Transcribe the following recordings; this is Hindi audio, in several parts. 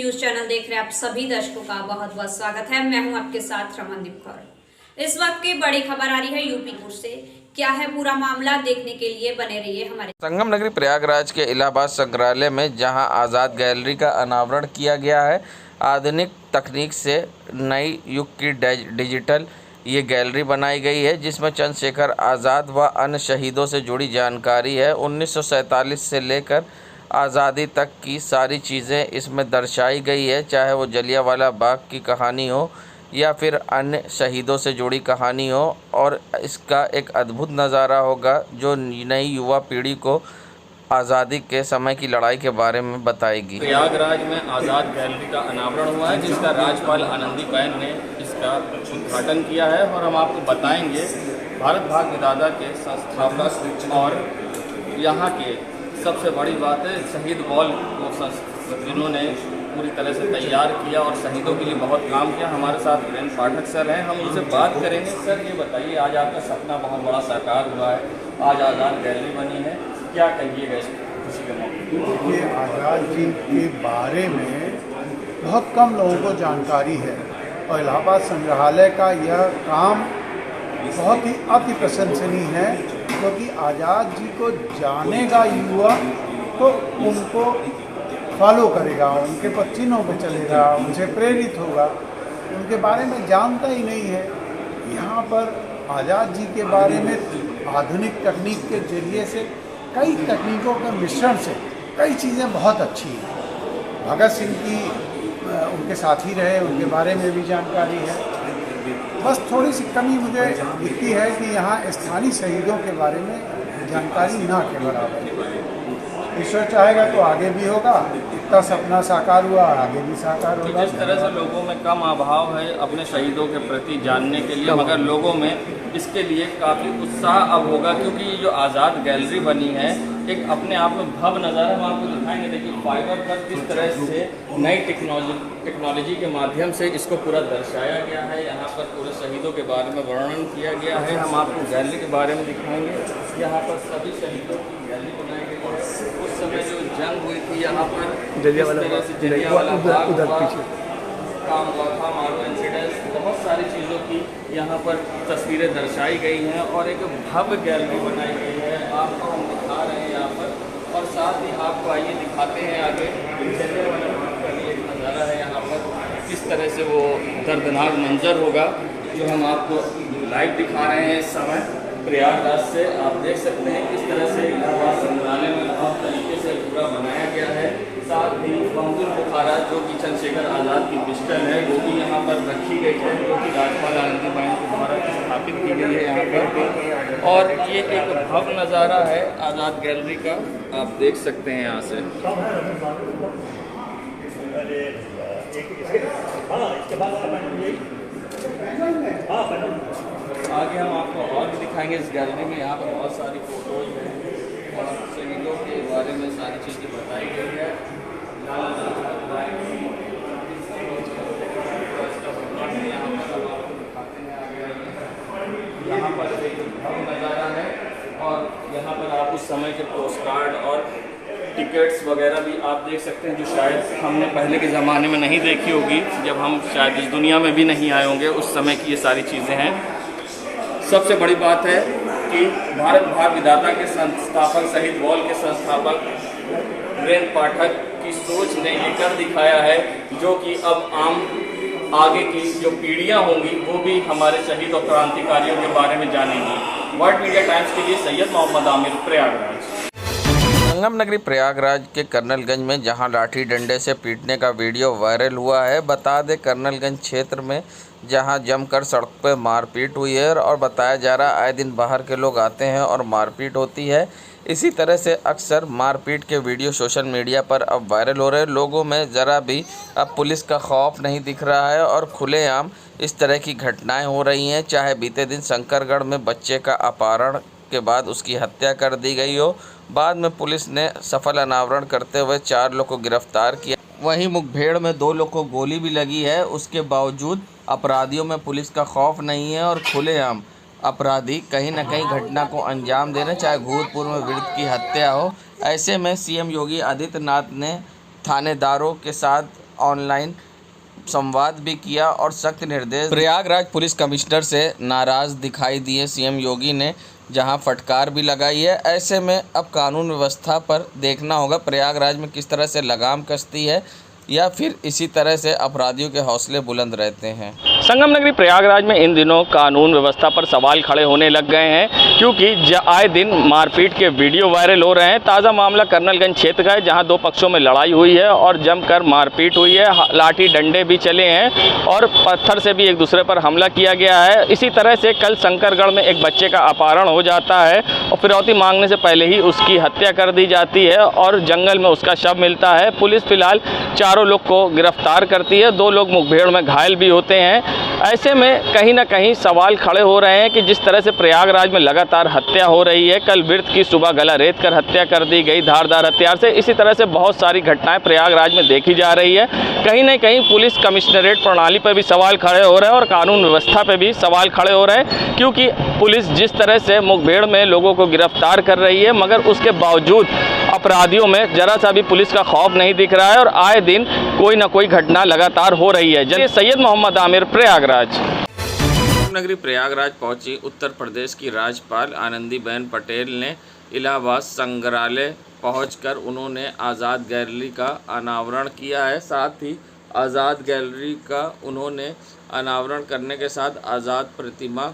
न्यूज चैनल देख रहे आप सभी दर्शकों का बहुत बहुत स्वागत है। मैं हूं आपके साथ रमनदीप कौर। इस वक्त की बड़ी खबर आ रही है यूपीपुर से। क्या है पूरा मामला, देखने के लिए बने रहिए हमारे संगम नगरी प्रयागराज के इलाहाबाद संग्रहालय में जहां आज़ाद गैलरी का अनावरण किया गया है। आधुनिक तकनीक से नई युग की डिजिटल ये गैलरी बनाई गई है, जिसमें चंद्रशेखर आज़ाद व अन्य शहीदों से जुड़ी जानकारी है। 1947 से लेकर आज़ादी तक की सारी चीज़ें इसमें दर्शाई गई है, चाहे वो जलियांवाला बाग की कहानी हो या फिर अन्य शहीदों से जुड़ी कहानी हो। और इसका एक अद्भुत नज़ारा होगा जो नई युवा पीढ़ी को आज़ादी के समय की लड़ाई के बारे में बताएगी। प्रयागराज में आज़ाद गैलरी का अनावरण हुआ है, जिसका राज्यपाल आनंदीबेन ने इसका उद्घाटन किया है और हम आपको बताएंगे भारत भाग विधाता के संस्थापक और यहाँ के सबसे बड़ी बात है शहीद वॉल को जिन्होंने पूरी तरह से तैयार किया और शहीदों के लिए बहुत काम किया। हमारे साथ वीरेंद्र पाठक सर हैं, हम उनसे बात करेंगे। सर ये बताइए, आज आपका सपना बहुत बड़ा साकार हुआ है, आज आज़ाद गैलरी बनी है, क्या कहिएगा इस खुशी के मौके? ये आज़ाद जी के बारे में बहुत कम लोगों को जानकारी है और इलाहाबाद संग्रहालय का यह काम बहुत ही अति प्रशंसनीय है, क्योंकि आज़ाद जी को जानेगा युवा तो उनको फॉलो करेगा, उनके पच्चीनों पे चलेगा, उनसे प्रेरित होगा। उनके बारे में जानता ही नहीं है। यहाँ पर आज़ाद जी के बारे में आधुनिक तकनीक के जरिए से कई तकनीकों के मिश्रण से कई चीज़ें बहुत अच्छी हैं। भगत सिंह की उनके साथी रहे, उनके बारे में भी जानकारी है। बस थोड़ी सी कमी मुझे दिखती है कि यहाँ स्थानीय शहीदों के बारे में जानकारी ना के बराबर। ईश्वर चाहेगा तो आगे भी होगा। इतना सपना साकार हुआ, आगे भी साकार होगा। जिस तरह से लोगों में कम अभाव है अपने शहीदों के प्रति जानने के लिए, मगर लोगों में इसके लिए काफ़ी उत्साह अब होगा, क्योंकि ये जो आज़ाद गैलरी बनी है एक अपने आप में भव्य नज़ारा हम आपको दिखाएंगे। देखिए फाइबर पर किस तरह से नई टेक्नोलॉजी के माध्यम से इसको पूरा दर्शाया गया है। यहाँ पर पूरे शहीदों के बारे में वर्णन किया गया है। हम आपको गैलरी के बारे में दिखाएंगे। यहाँ पर सभी शहीदों की गैलरी बनाई गई है। उस समय जो जंग हुई थी यहाँ पर जलियांवाला बाग काम हुआ था, मारो इंसिडेंस, बहुत सारी चीज़ों की यहाँ पर तस्वीरें दर्शाई गई हैं और एक भव्य गैलरी बनाई गई है। आपको हम दिखा रहे हैं यहाँ पर, और साथ ही आपको आइए दिखाते हैं आगे जलियांवाला बाग का भी एक नज़ारा है। यहाँ पर किस तरह से वो दर्दनाक मंजर होगा जो हम आपको लाइव दिखा रहे हैं इस समय प्रयागराज से। आप देख सकते हैं किस तरह से इलाहाबाद संग्रहालय में बहुत तरीके से पूरा बनाया गया है। साथ ही बंदूक बुखारा जो कि चंद्रशेखर आज़ाद की पिस्टल है वो भी यहाँ पर रखी गई है, जो कि राज्यपाल आनंदीबेन के द्वारा स्थापित की गई है यहाँ पर। और ये एक भव्य नज़ारा है आज़ाद गैलरी का, आप देख सकते हैं यहाँ से। आगे हम आपको और भी दिखाएंगे इस गैलरी में। यहाँ पर बहुत सारी फोटोज हैं और शहीदों के बारे में सारी चीज़ें बताई गई है। यहाँ पर एक भव्य नज़ारा है और यहाँ पर आप उस समय के पोस्ट कार्ड और टिकट्स वगैरह भी आप देख सकते हैं, जो शायद हमने पहले के ज़माने में नहीं देखी होगी, जब हम शायद इस दुनिया में भी नहीं आए होंगे। उस समय की ये सारी चीज़ें हैं। सबसे बड़ी बात है कि भारत भाग विधाता के संस्थापक शहीद वॉल के संस्थापक वीरेंद्र पाठक की सोच ने ये कर दिखाया है, जो कि अब आगे की जो पीढ़ियां होंगी वो भी हमारे शहीद और क्रांतिकारियों के बारे में जानेंगी। वर्ल्ड मीडिया टाइम्स के लिए सैयद मोहम्मद आमिर, प्रयागराज। संगम नगरी प्रयागराज के कर्नलगंज में जहां लाठी डंडे से पीटने का वीडियो वायरल हुआ है। बता दें कर्नलगंज क्षेत्र में जहां जमकर सड़क पर मारपीट हुई है और बताया जा रहा है आए दिन बाहर के लोग आते हैं और मारपीट होती है। इसी तरह से अक्सर मारपीट के वीडियो सोशल मीडिया पर अब वायरल हो रहे हैं। लोगों में ज़रा भी अब पुलिस का खौफ नहीं दिख रहा है और खुलेआम इस तरह की घटनाएं हो रही हैं। चाहे बीते दिन शंकरगढ़ में बच्चे का अपहरण के बाद उसकी हत्या कर दी गई हो, बाद में पुलिस ने सफल अनावरण करते हुए 4 लोग को गिरफ्तार किया। वहीं मुठभेड़ में 2 लोग को गोली भी लगी है। उसके बावजूद अपराधियों में पुलिस का खौफ नहीं है और खुलेआम अपराधी कहीं न कहीं घटना को अंजाम दे रहे, चाहे भूतपूर्व में वृद्ध की हत्या हो। ऐसे में सीएम योगी आदित्यनाथ ने थानेदारों के साथ ऑनलाइन संवाद भी किया और सख्त निर्देश। प्रयागराज पुलिस कमिश्नर से नाराज़ दिखाई दिए सीएम योगी ने, जहां फटकार भी लगाई है। ऐसे में अब कानून व्यवस्था पर देखना होगा प्रयागराज में किस तरह से लगाम कसती है या फिर इसी तरह से अपराधियों के हौसले बुलंद रहते हैं। संगम नगरी प्रयागराज में इन दिनों कानून व्यवस्था पर सवाल खड़े होने लग गए हैं, क्योंकि आए दिन मारपीट के वीडियो वायरल हो रहे हैं। ताज़ा मामला कर्नलगंज क्षेत्र का है, जहां दो पक्षों में लड़ाई हुई है और जमकर मारपीट हुई है। लाठी डंडे भी चले हैं और पत्थर से भी एक दूसरे पर हमला किया गया है। इसी तरह से कल शंकरगढ़ में एक बच्चे का अपहरण हो जाता है और फिरौती मांगने से पहले ही उसकी हत्या कर दी जाती है और जंगल में उसका शव मिलता है। पुलिस फिलहाल चारों लोग को गिरफ्तार करती है, 2 लोग मुठभेड़ में घायल भी होते हैं। ऐसे में कहीं ना कहीं सवाल खड़े हो रहे हैं कि जिस तरह से प्रयागराज में लगातार हत्या हो रही है, कल मृत की सुबह गला रेत कर हत्या कर दी गई धारदार हथियार से, इसी तरह से बहुत सारी घटनाएं प्रयागराज में देखी जा रही है। कहीं ना कहीं पुलिस कमिश्नरेट प्रणाली पर भी सवाल खड़े हो रहे हैं और कानून व्यवस्था पर भी सवाल खड़े हो रहे हैं, क्योंकि पुलिस जिस तरह से मुठभेड़ में लोगों को गिरफ्तार कर रही है, मगर उसके बावजूद अपराधियों में जरा सा भी पुलिस का खौफ नहीं दिख रहा है और आए दिन कोई ना कोई घटना लगातार हो रही है। जैसे सैयद मोहम्मद आमिर, प्रयागराज। नगरी प्रयागराज पहुंची उत्तर प्रदेश की राज्यपाल आनंदीबेन पटेल ने इलाहाबाद संग्रहालय पहुंचकर उन्होंने आज़ाद गैलरी का अनावरण किया है। साथ ही आज़ाद गैलरी का उन्होंने अनावरण करने के साथ आज़ाद प्रतिमा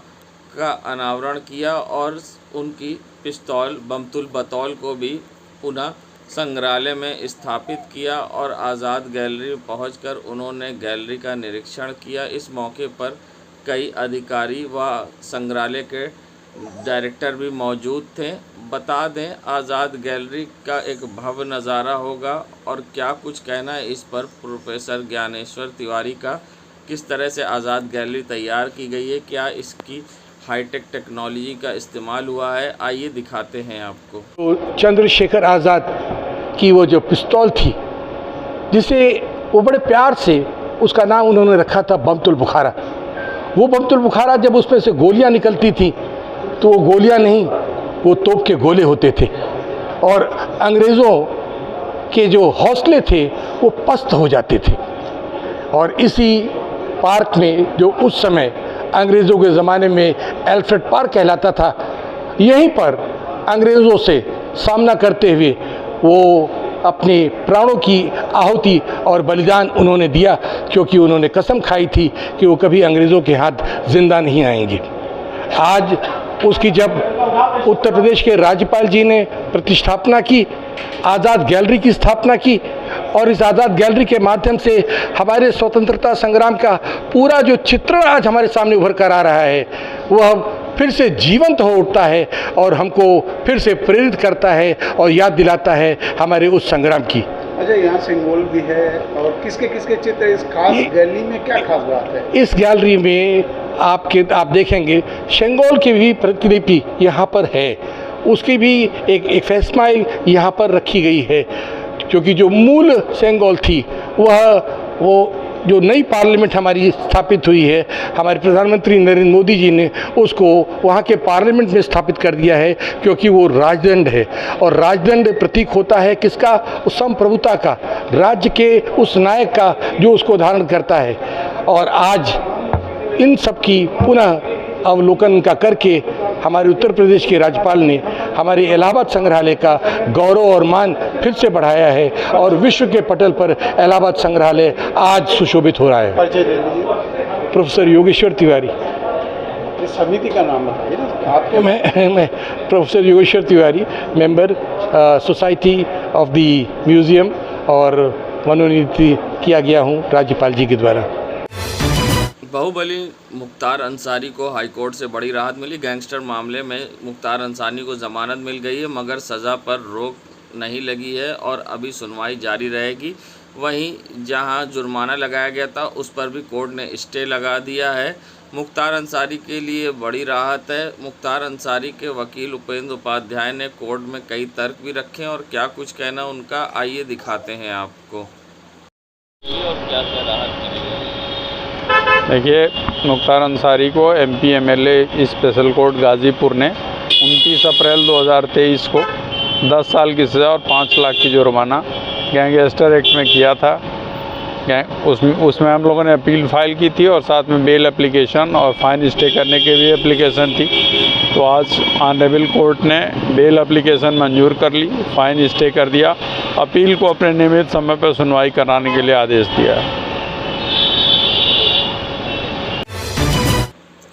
का अनावरण किया और उनकी पिस्तौल बमतुल बतौल को भी पुनः संग्रहालय में स्थापित किया और आज़ाद गैलरी पहुंचकर उन्होंने गैलरी का निरीक्षण किया। इस मौके पर कई अधिकारी व संग्रहालय के डायरेक्टर भी मौजूद थे। बता दें, आज़ाद गैलरी का एक भव्य नज़ारा होगा और क्या कुछ कहना है इस पर प्रोफेसर ज्ञानेश्वर तिवारी का। किस तरह से आज़ाद गैलरी तैयार की गई है, क्या इसकी हाईटेक टेक्नोलॉजी का इस्तेमाल हुआ है, आइए दिखाते हैं आपको। तो चंद्रशेखर आज़ाद की वो जो पिस्तौल थी, जिसे वो बड़े प्यार से उसका नाम उन्होंने रखा था बमतुल बुखारा। वो बमतुल बुखारा जब उसमें से गोलियां निकलती थी तो वो गोलियां नहीं, वो तोप के गोले होते थे और अंग्रेज़ों के जो हौसले थे वो पस्त हो जाते थे। और इसी पार्क में, जो उस समय अंग्रेज़ों के ज़माने में एल्फ्रेड पार्क कहलाता था, यहीं पर अंग्रेज़ों से सामना करते हुए वो अपने प्राणों की आहुति और बलिदान उन्होंने दिया, क्योंकि उन्होंने कसम खाई थी कि वो कभी अंग्रेज़ों के हाथ जिंदा नहीं आएंगे। आज उसकी जब उत्तर प्रदेश के राज्यपाल जी ने प्रतिष्ठापना की, आज़ाद गैलरी की स्थापना की और इस आज़ाद गैलरी के माध्यम से हमारे स्वतंत्रता संग्राम का पूरा जो चित्रण आज हमारे सामने उभर कर आ रहा है, वह फिर से जीवंत हो उठता है और हमको फिर से प्रेरित करता है और याद दिलाता है हमारे उस संग्राम की। अच्छा, यहाँ सिंबल भी है और किसके किसके चित्र इस खास गैलरी में, क्या खास बात है? इस गैलरी में आप देखेंगे शेंगोल की भी प्रतिलिपि यहाँ पर है, उसकी भी एक फेस्माइल यहाँ पर रखी गई है, क्योंकि जो मूल शेंगोल थी वो जो नई पार्लियामेंट हमारी स्थापित हुई है, हमारे प्रधानमंत्री नरेंद्र मोदी जी ने उसको वहाँ के पार्लियामेंट में स्थापित कर दिया है, क्योंकि वो राजदंड है और राजदंड प्रतीक होता है किसका? उस संप्रभुता का, राज्य के उस नायक का जो उसको धारण करता है। और आज इन सब की पुनः अवलोकन का करके हमारे उत्तर प्रदेश के राज्यपाल ने हमारे इलाहाबाद संग्रहालय का गौरव और मान फिर से बढ़ाया है और विश्व के पटल पर इलाहाबाद संग्रहालय आज सुशोभित हो रहा है। प्रोफेसर योगेश्वर तिवारी। इस समिति का नाम बताइए। मैं professor Yogeshwar Tiwari, member society of the museum, और मनोनीत किया गया हूँ राज्यपाल जी के द्वारा। बाहुबली मुख्तार अंसारी को हाईकोर्ट से बड़ी राहत मिली। गैंगस्टर मामले में मुख्तार अंसारी को ज़मानत मिल गई है, मगर सज़ा पर रोक नहीं लगी है और अभी सुनवाई जारी रहेगी। वहीं जहां जुर्माना लगाया गया था उस पर भी कोर्ट ने स्टे लगा दिया है। मुख्तार अंसारी के लिए बड़ी राहत है। मुख्तार अंसारी के वकील उपेंद्र उपाध्याय ने कोर्ट में कई तर्क भी रखे और क्या कुछ कहना उनका, आइए दिखाते हैं आपको। देखिए, मुख्तार अंसारी को MP MLA special court Ghazipur ने 29 अप्रैल 2023 को 10 साल की सज़ा और 5 लाख की जुर्माना गैंगस्टर एक्ट में किया था। उसमें हम लोगों ने अपील फाइल की थी और साथ में बेल एप्लीकेशन और फाइन स्टे करने की भी एप्लीकेशन थी। तो आज ऑनरेबल कोर्ट ने बेल एप्लीकेशन मंजूर कर ली, फाइन स्टे कर दिया, अपील को अपने नियमित समय पर सुनवाई कराने के लिए आदेश दिया है।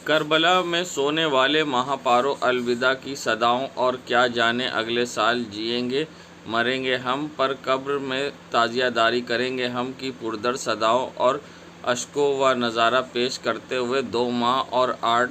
करबला में सोने वाले महापारो अलविदा की सदाओं और क्या जाने अगले साल जिएंगे मरेंगे हम, पर कब्र में ताज़ियादारी करेंगे हम की पुरदर सदाओं और अशकों व नज़ारा पेश करते हुए 2 माह और 8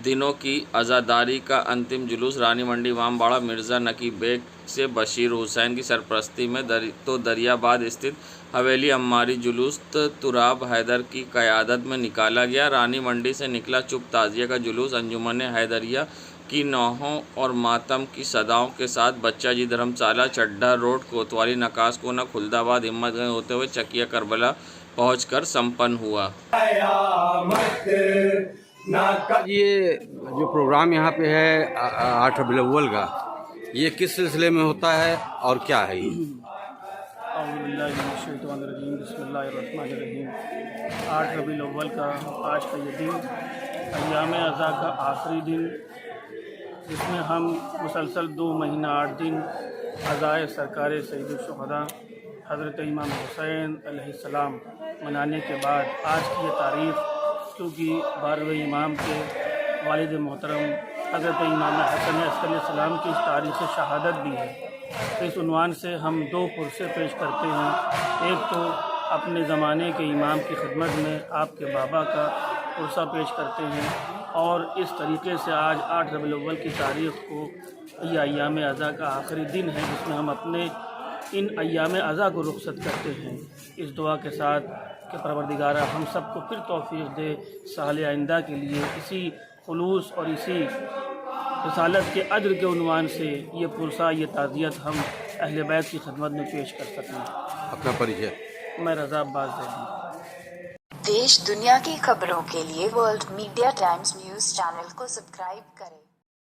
दिनों की आज़ादारी का अंतिम जुलूस रानी मंडी इमामबाड़ा मिर्ज़ा नकीब बेग से बशीर हुसैन की सरपरस्ती में दरियाबाद स्थित हवेली अम्मारी जुलूस तुराब हैदर की क़यादत में निकाला गया। रानी मंडी से निकला चुप ताज़िया का जुलूस अंजुमन हैदरिया की नौहों और मातम की सदाओं के साथ बच्चा जी धर्मशाला, चड्ढा रोड, कोतवाली, नकासकोना, खुलदाबाद, हिम्मतगंज होते हुए चकिया करबला पहुंचकर संपन्न हुआ। ये जो प्रोग्राम यहाँ पे है 8 रबीउल अव्वल का, ये किस सिलसिले में होता है और क्या है ये? 8 रबीउल अव्वल का आज का ये दिन अय्याम अज़ा का आखिरी दिन, जिसमें हम मुसलसल 2 महीना 8 दिन अज़ाए सरकार सैयद शुहदा हज़रत इमाम हुसैन अलैहिस्सलाम मनाने के बाद आज की ये तारीख़, क्योंकि 12वें इमाम के वालिद मोहतरम हज़रत इमाम हसन अलैहिस्सलाम की तारीख़ शहादत भी है। तो इस उन्वान से हम 2 पुरसे पेश करते हैं। एक तो अपने ज़माने के इमाम की खिदमत में आपके बाबा का पुरसा पेश करते हैं, और इस तरीके से आज 8 रबीउल अव्वल की तारीख़ को ये अय्याम अज़ा का आखिरी दिन है, जिसमें हम अपने इन अय्याम अज़ा को रुखसत करते हैं, इस दुआ के साथ कि परवरदिगारा हम सबको फिर तौफीक दे साल आइंदा के लिए इसी खुलूस और इसी रिसालत के अज्र के उन्वान से ये पुरसा, ये ताज़ियत हम अहले बैत की खिदमत में पेश कर सकें। अपना परिचय? मैं रज़ा अब्बास ज़ैदी। देश दुनिया की खबरों के लिए world media times news channel को सब्सक्राइब करें।